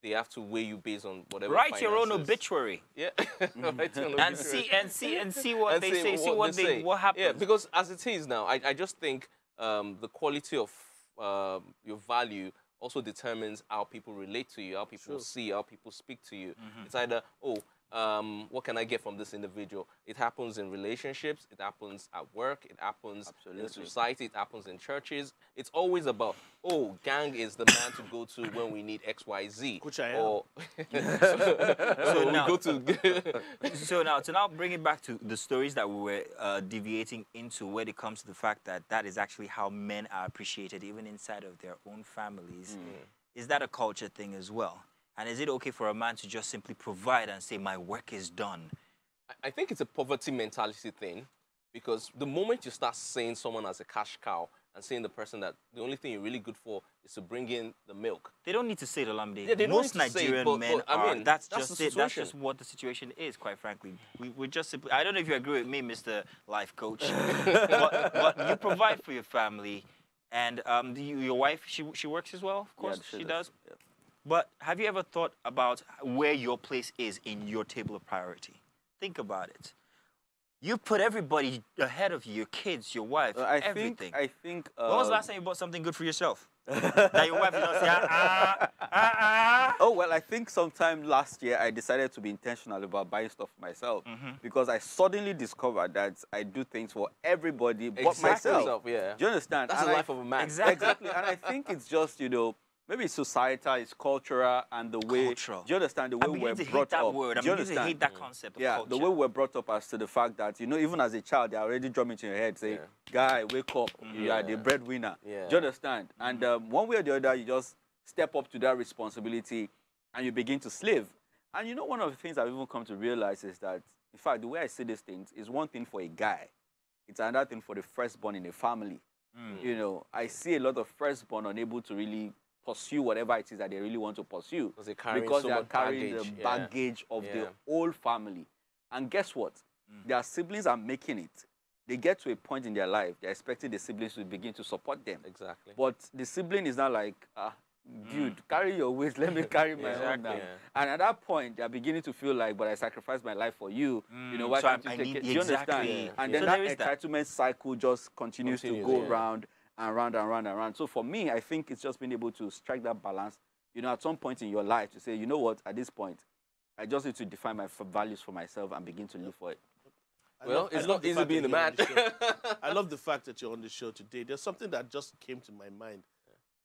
they have to weigh you based on whatever Write your own finances? obituary. Yeah. Write your own And obituary. see what they say, what happens. Yeah, because as it is now, I just think the quality of your value also determines how people relate to you, how people see, how people speak to you. It's either, what can I get from this individual? It happens in relationships, it happens at work, it happens in society, it happens in churches. It's always about, gang is the man to go to when we need X, Y, Z. Which I am. Or So now, to now bring it back to the stories that we were deviating into, when it comes to the fact that that is actually how men are appreciated, even inside of their own families. Is that a culture thing as well? And is it okay for a man to just simply provide and say, my work is done? I think it's a poverty mentality thing, because the moment you start seeing someone as a cash cow and seeing the person that the only thing you're really good for is to bring in the milk. They don't need to say it, Olamide. Yeah, they don't Most need to say it, Nigerian men I mean, that's that's just the it. That's situation. just what the situation is, quite frankly. We just simply, I don't know if you agree with me, Mr. Life Coach, but you provide for your family, and your wife, she works as well, of course, Yeah, she does. Yeah. But have you ever thought about where your place is in your table of priority? Think about it. You put everybody ahead of you, your kids, your wife, everything. I think. When was the last time you bought something good for yourself? That your wife did not say, Oh, well, I think sometime last year I decided to be intentional about buying stuff for myself because I suddenly discovered that I do things for everybody but myself. Yeah. Do you understand? That's the life of a man. Exactly. And I think it's just, you know, maybe it's societal, it's cultural, and the way. Cultural. Do you understand the way we're brought up? Word. Do you I'm beginning to understand? hate that concept of Yeah, culture. the way we're brought up as to the fact that, you know, even as a child, they're already drumming into your head, saying, guy, wake up, you are the breadwinner. Yeah. Do you understand? And one way or the other, you just step up to that responsibility and you begin to slave. And you know, one of the things I've even come to realize is that, in fact, the way I see these things is one thing for a guy. It's another thing for the firstborn in a family. You know, I see a lot of firstborn unable to really pursue whatever it is that they really want to pursue Because they are carrying the baggage of the whole family. And guess what? Their siblings are making it. They get to a point in their life, they're expecting the siblings to begin to support them. Exactly. But the sibling is not like, dude, carry your weight, let me carry my own now. And at that point, they're beginning to feel like, but I sacrificed my life for you. You know, why can't you take it? Do you understand? And then that entitlement cycle just continues to go round and round and round and round. So for me, I think it's just being able to strike that balance, you know, at some point in your life to say, you know what, at this point, I just need to define my values for myself and begin to live for it. Well, it's not easy being a man. I love the fact that you're on the show today. There's something that just came to my mind.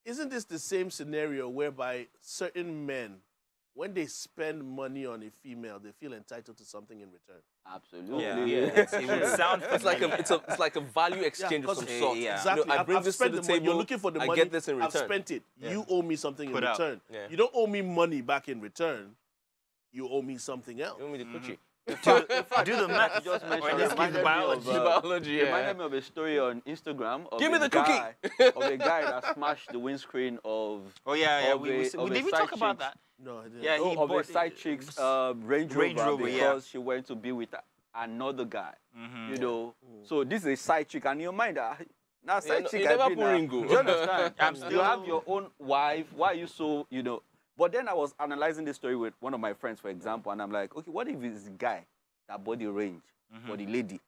Isn't this the same scenario whereby certain men, when they spend money on a female, they feel entitled to something in return? Absolutely. It would sound it's like a value exchange of some sort. Exactly. You know, I bring this to the table. You're looking for the money. I get this in return. I've spent it. You owe me something in return. You don't owe me money back in return. You owe me something else. You owe me the coochie. Do the math. You just mentioned biology. Reminded me of a story on Instagram of Give me the of a guy that smashed the windscreen of. Oh yeah. Did we talk about that? No, I didn't. Yeah, he of a bought side chick's Range Rover because she went to be with another guy. You know, so this is a side chick, and in your mind, now side chick. You never do you understand? You have your own wife. Why are you so, you know? But then I was analyzing this story with one of my friends, for example, and I'm like, okay, what if it's the guy that bought the Range for the lady?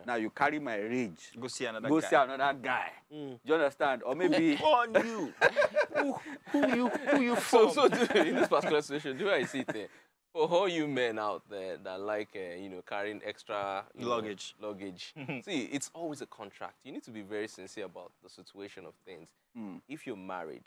Now you carry my Range. Go see another Go guy. see another guy. Do you understand? Or maybe on you. Who you from? So in this particular situation, do I see it there? For all you men out there that like, carrying extra luggage. See, it's always a contract. You need to be very sincere about the situation of things. If you're married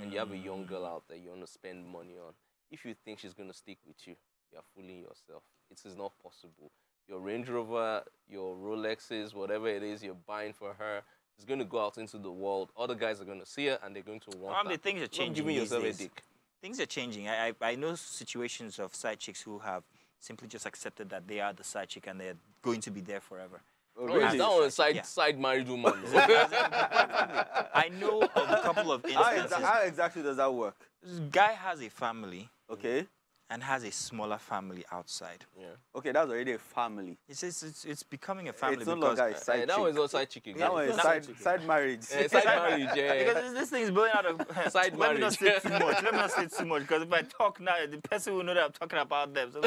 and you have a young girl out there you want to spend money on, if you think she's going to stick with you, you're fooling yourself. It is not possible. Your Range Rover, your Rolexes, whatever it is you're buying for her, is going to go out into the world. Other guys are going to see her and they're going to want that. Things are changing. Not giving yourself a dick. Things are changing. I know situations of side chicks who have simply just accepted that they are the side chick and they're going to be there forever. Oh, really? That was a side married woman. I know of a couple of instances. How exactly does that work? This guy has a family. Okay. And has a smaller family outside. Yeah. Okay, that's already a family. It's becoming a family. It's no longer a side chick. That was not side chick again. That was side marriage. Yeah, side marriage, yeah. Because this thing is blowing out of side Let me marriage. not say too much. Let me not say too much because if I talk now, the person will know that I'm talking about them. So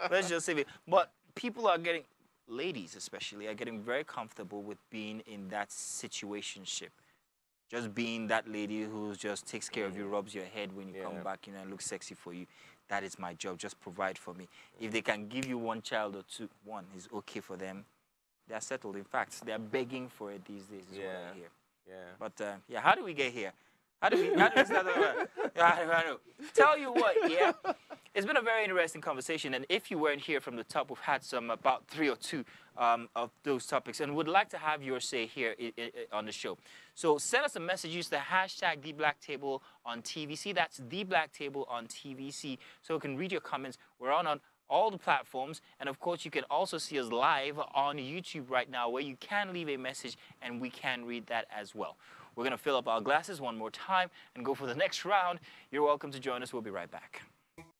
let's just save it. But people are getting, ladies especially, are getting very comfortable with being in that situationship. Just being that lady who just takes care of you, rubs your head when you come back, and looks sexy for you. That is my job. Just provide for me. If they can give you one child or two, one is okay for them. They are settled. In fact, they are begging for it these days. Is what I hear. Yeah. But how do we get here? How do we start over? I don't know. Tell you what, it's been a very interesting conversation. And if you weren't here from the top, we've had about 3 or 2 of those topics, and would like to have your say here on the show. So send us a message. Use the hashtag #TheBlackTable on TVC. That's #TheBlackTable on TVC. So we can read your comments. We're on all the platforms, and of course you can also see us live on YouTube right now, where you can leave a message and we can read that as well. We're going to fill up our glasses one more time and go for the next round. You're welcome to join us. We'll be right back.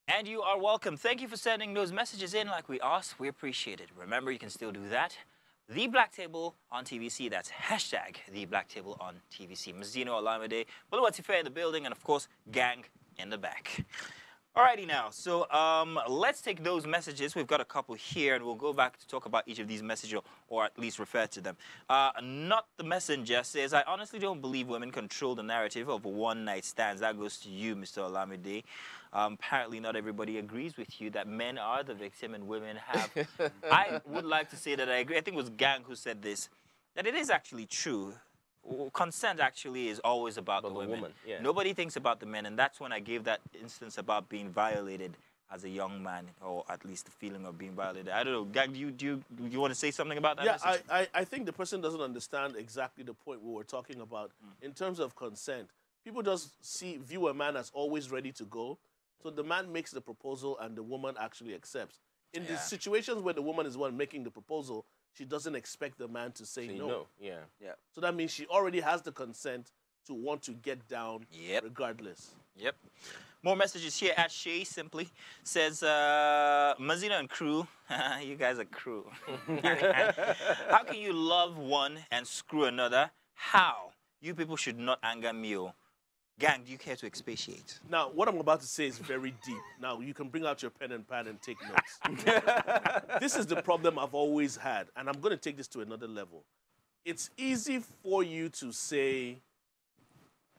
And you are welcome. Thank you for sending those messages in like we asked. We appreciate it. Remember, you can still do that. The Black Table on TVC. That's hashtag The Black Table on TVC. Mazzino Olamide, Buluwatife in the building, and of course, gang in the back. Alrighty now, so let's take those messages. We've got a couple here, and we'll go back to talk about each of these messages, or at least refer to them. Not the Messenger says, I honestly don't believe women control the narrative of one-night stands. That goes to you, Mr. Olamide. Apparently not everybody agrees with you that men are the victim and women have. I would like to say that I agree. I think it was Gang who said this, that it is actually true. Consent actually is always about the women. Yeah. Nobody thinks about the men, and that's when I gave that instance about being violated as a young man, or at least the feeling of being violated. I don't know, Gang, do you want to say something about that? Yeah, I think the person doesn't understand exactly the point we were talking about. In terms of consent, people just view a man as always ready to go. So the man makes the proposal and the woman actually accepts. In the situations where the woman is the one making the proposal, she doesn't expect the man to say no. Yeah. So that means she already has the consent to want to get down regardless. Yep. More messages here at Shay simply says, Mazzino and crew, you guys are crew. How can you love one and screw another? How? You people should not anger me. Gang, do you care to expatiate? Now, what I'm about to say is very deep. Now, you can bring out your pen and pad and take notes. This is the problem I've always had, and I'm going to take this to another level. It's easy for you to say,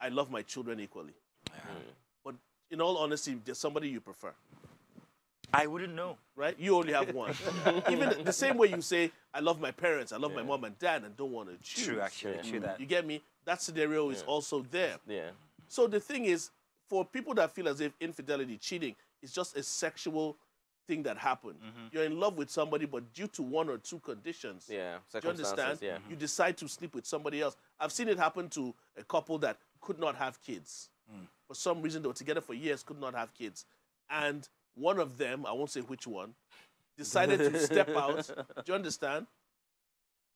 I love my children equally. But in all honesty, there's somebody you prefer. I wouldn't know. Right? You only have one. Even the same way you say, I love my parents, I love my mom and dad, and don't want to choose. True, actually. True that. You get me? That scenario is also there. Yeah. So the thing is, for people that feel as if infidelity, cheating, is just a sexual thing that happened. You're in love with somebody, but due to 1 or 2 conditions, do you understand? You decide to sleep with somebody else. I've seen it happen to a couple that could not have kids. For some reason, they were together for years, could not have kids. And one of them, I won't say which one, decided to step out. Do you understand?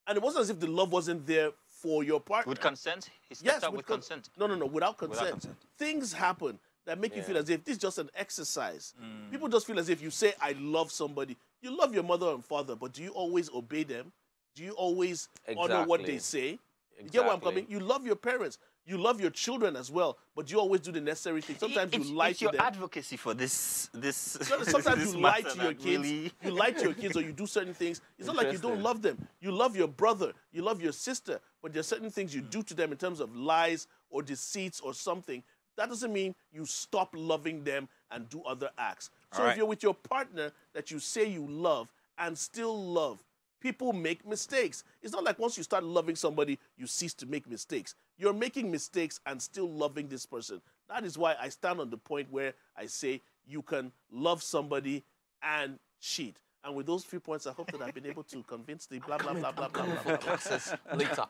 And it wasn't as if the love wasn't there for your partner. With consent? He stepped out with consent? No, without consent. Things happen that make you feel as if this is just an exercise. People just feel as if you say, I love somebody. You love your mother and father, but do you always obey them? Do you always honor what they say? You get where I'm coming? You love your parents. You love your children as well, but you always do the necessary things. Sometimes you lie to them. It's your advocacy for this. Sometimes you lie to your kids. Really... You lie to your kids, or you do certain things. It's not like you don't love them. You love your brother. You love your sister. But there are certain things you do to them in terms of lies or deceits or something. That doesn't mean you stop loving them and do other acts. So if you're with your partner that you say you love and still love, people make mistakes. It's not like once you start loving somebody, you cease to make mistakes. You're making mistakes and still loving this person. That is why I stand on the point where I say you can love somebody and cheat. And with those few points, I hope that I've been able to convince the blah, blah, blah, blah, blah, blah, blah. Later.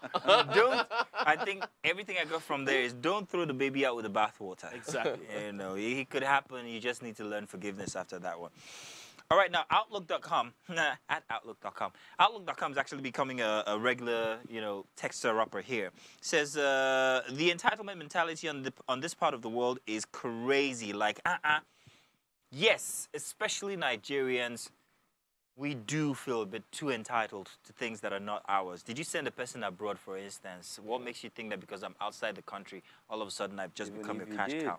I think everything I got from there is don't throw the baby out with the bathwater. Exactly. You know, it could happen. You just need to learn forgiveness after that one. All right, now Outlook.com, at Outlook.com. Outlook.com is actually becoming a regular, texter-upper here. Says, the entitlement mentality on this part of the world is crazy. Like, yes, especially Nigerians, we do feel a bit too entitled to things that are not ours. Did you send a person abroad, for instance? What makes you think that because I'm outside the country, all of a sudden I've just become your cash cow?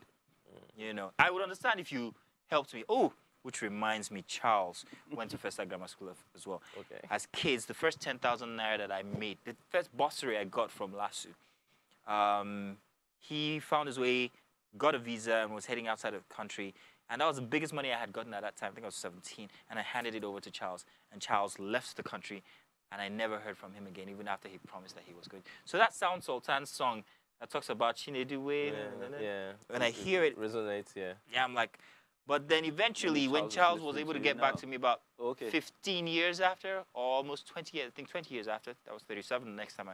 You know, I would understand if you helped me. Oh, which reminds me, Charles went to First Grammar School as well. Okay. As kids, the first 10,000 naira that I made, the first bursary I got from LASU, he found his way, got a visa, and was heading outside of the country. And that was the biggest money I had gotten at that time. I think I was 17. And I handed it over to Charles. And Charles left the country. And I never heard from him again, even after he promised that he was going. So that Sound Sultan's song that talks about Chinedu, when I hear it, resonates, yeah, I'm like, but then eventually, when Charles was able to get back to me about 15 years after, or almost 20 years, I think 20 years after, that was 37 the next time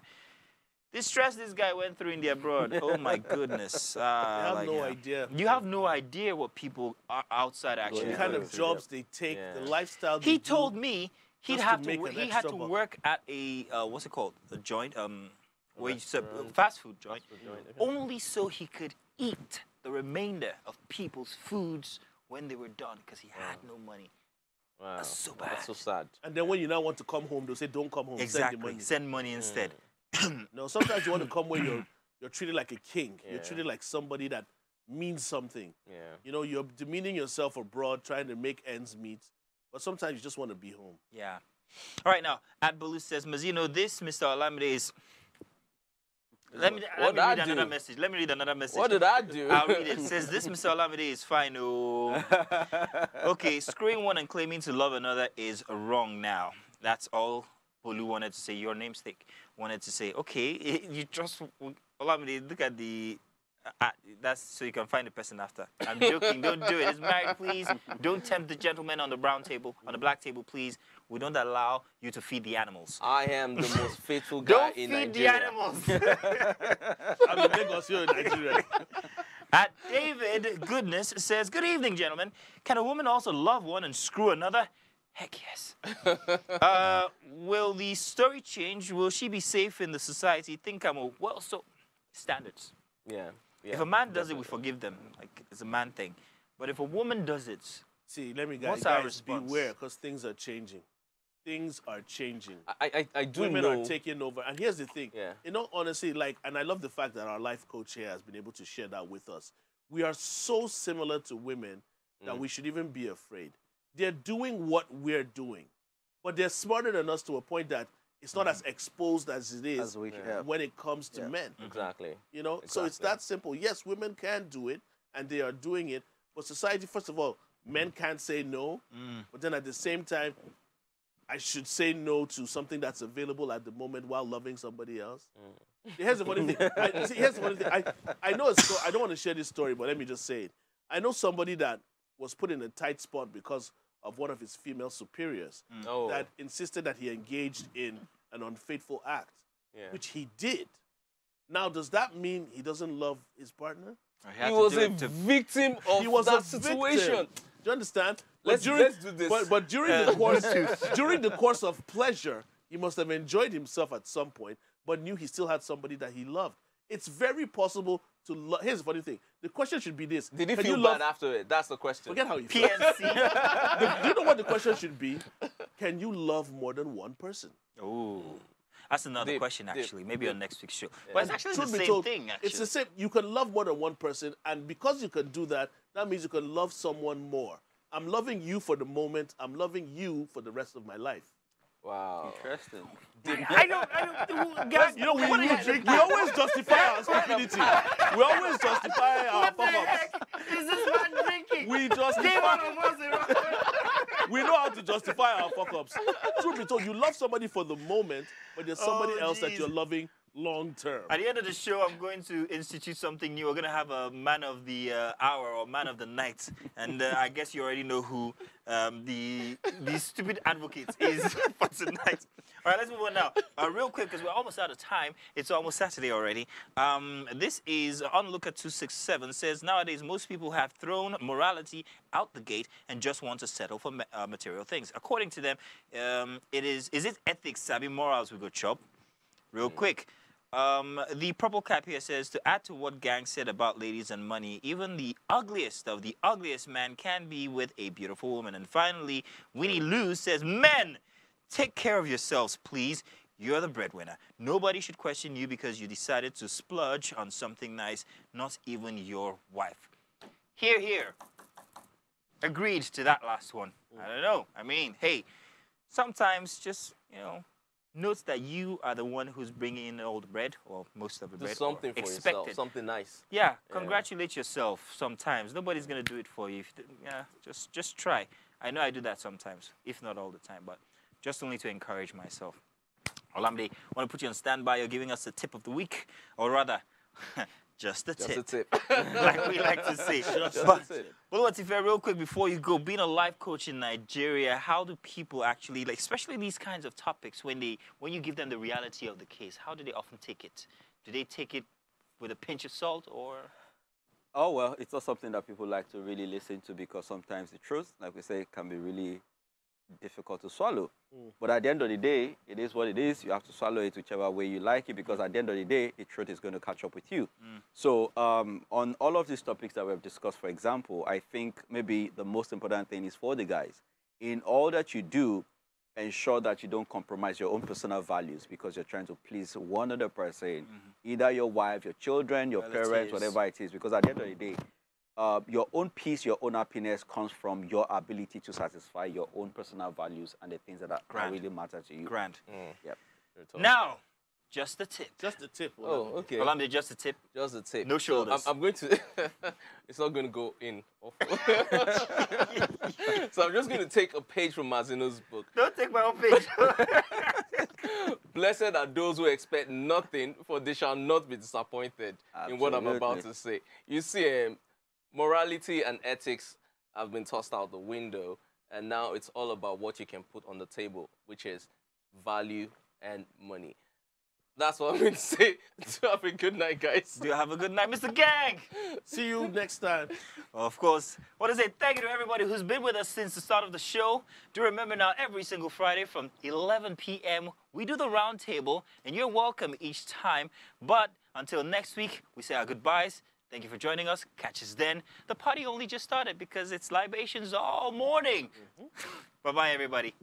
the stress this guy went through in the abroad, oh my goodness. I have no idea. You have no idea what people are outside actually. The kind of jobs they take, the lifestyle they He told me he had to work at a, what's it called? A joint, where you serve, fast food joint, only so he could eat the remainder of people's foods when they were done because he had no money. Wow. That's so bad. That's so sad. And then when you now want to come home, they'll say, don't come home, Exactly. send the money. Send money instead. No, sometimes you want to come where you're treated like a king. You're treated like somebody that means something. Yeah. You know, you're demeaning yourself abroad, trying to make ends meet. But sometimes you just want to be home. Yeah. All right, now, at Balu says, Mazino, this Mr. Olamide is... Let me read another message. Let me read another message. What did I do? I'll read it. It says, this Mr. Olamide is fine. Oh. Okay, screwing one and claiming to love another is wrong now. That's all Bolu wanted to say. Your namesake wanted to say, okay, you just... Olamide, look at the... that's so you can find the person after. I'm joking. Don't do it. It's married, please. Don't tempt the gentleman on the brown table, on the black table, please. We don't allow you to feed the animals. I am the most faithful guy in Nigeria. Don't feed the animals. I'm in Lagos, you're in Nigeria. At David Goodness says, good evening, gentlemen. Can a woman also love one and screw another? Heck yes. Will the story change? Will she be safe in the society? Think I'm a standards. Yeah. If a man does it, we forgive them. Like, it's a man thing. But if a woman does it, see, let me what's our guys response? beware, because things are changing. Things are changing. I do Women know. are taking over. And here's the thing. Yeah. You know, honestly, and I love the fact that our life coach here has been able to share that with us. We are so similar to women that we should even be afraid. They're doing what we're doing. But they're smarter than us to a point that it's not as exposed as it is when it comes to men. Exactly. You know, so it's that simple. Yes, women can do it, and they are doing it. But society, first of all, men can't say no. But then at the same time, I should say no to something that's available at the moment while loving somebody else. Here's the funny thing. I know I don't want to share this story, but let me just say it. I know somebody that was put in a tight spot because of one of his female superiors that insisted that he engaged in an unfaithful act, which he did. Now, does that mean he doesn't love his partner? He was a victim of that situation. Do you understand? Let's do this. But during the course of pleasure, he must have enjoyed himself at some point, but knew he still had somebody that he loved. It's very possible to love. Here's the funny thing. The question should be this. Did he feel bad after it? That's the question. Forget how he felt. PNC. Do you know what the question should be? Can you love more than one person? Oh. That's another question, actually. Maybe on next week's show. Yeah. But it's actually the same thing, actually. It's the same. You can love more than one person, and because you can do that, that means you can love someone more. I'm loving you for the moment. I'm loving you for the rest of my life. Wow. Interesting. I don't, guys, You know, we always justify our stupidity. We always justify our fuck-ups. Is this man drinking? We justify. We know how to justify our fuck-ups. Truth be told, you love somebody for the moment, but there's somebody else that you're loving long term. At the end of the show, I'm going to institute something new. We're going to have a man of the hour or man of the night. And I guess you already know who the stupid advocate is for tonight. All right, let's move on now. Real quick, because we're almost out of time. It's almost Saturday already. This is Onlooker 267 says, nowadays, most people have thrown morality out the gate and just want to settle for material things. According to them, is it ethics, sabi morals we go chop? Real quick. The purple cap here says, to add to what Gang said about ladies and money, even the ugliest of the ugliest man can be with a beautiful woman. And finally, Winnie Lou says, men, take care of yourselves, please. You're the breadwinner. Nobody should question you because you decided to splurge on something nice, not even your wife. Hear, hear. Agreed to that last one. I don't know. I mean, hey, sometimes just, you know, note that you are the one who's bringing in all the bread, or most of the bread. Do something for yourself, something nice. Yeah, congratulate yourself sometimes. Nobody's going to do it for you. Yeah, just try. I know I do that sometimes, if not all the time, but just only to encourage myself. Olamide, I want to put you on standby. You're giving us a tip of the week, or rather, just a tip. Just a tip. Like we like to say. But what's if real quick before you go, being a life coach in Nigeria, how do people actually, like, especially these kinds of topics, when you give them the reality of the case, how do they often take it? Do they take it with a pinch of salt, or? Oh, well, it's not something that people like to really listen to, because sometimes the truth, like we say, can be really difficult to swallow. But at the end of the day, it is what it is. You have to swallow it whichever way you like it, because at the end of the day, the truth is going to catch up with you. So on all of these topics that we've discussed, for example, I think maybe the most important thing is for the guys, in all that you do, ensure that you don't compromise your own personal values because you're trying to please one other person, either your wife, your children, your parents, whatever it is, because at the end of the day, your own peace, your own happiness comes from your ability to satisfy your own personal values and the things that really matter to you. Grand. Yep. Now, just a tip. Just a tip. Oh, okay. Olamide, just a tip. Just a tip. No shoulders. So I'm going to... it's not going to go in. So I'm just going to take a page from Mazino's book. Don't take my own page. Blessed are those who expect nothing, for they shall not be disappointed in what I'm about to say. You see, morality and ethics have been tossed out the window, and now it's all about what you can put on the table, which is value and money. That's what I'm going to say. So have a good night, guys. Do have a good night, Mr. Gang. See you next time. Of course. I want to say thank you to everybody who's been with us since the start of the show. Do remember now, every single Friday from 11 p.m., we do the round table, and you're welcome each time. But until next week, we say our goodbyes. Thank you for joining us. Catch us then. The party only just started because it's libations all morning. Bye-bye, everybody.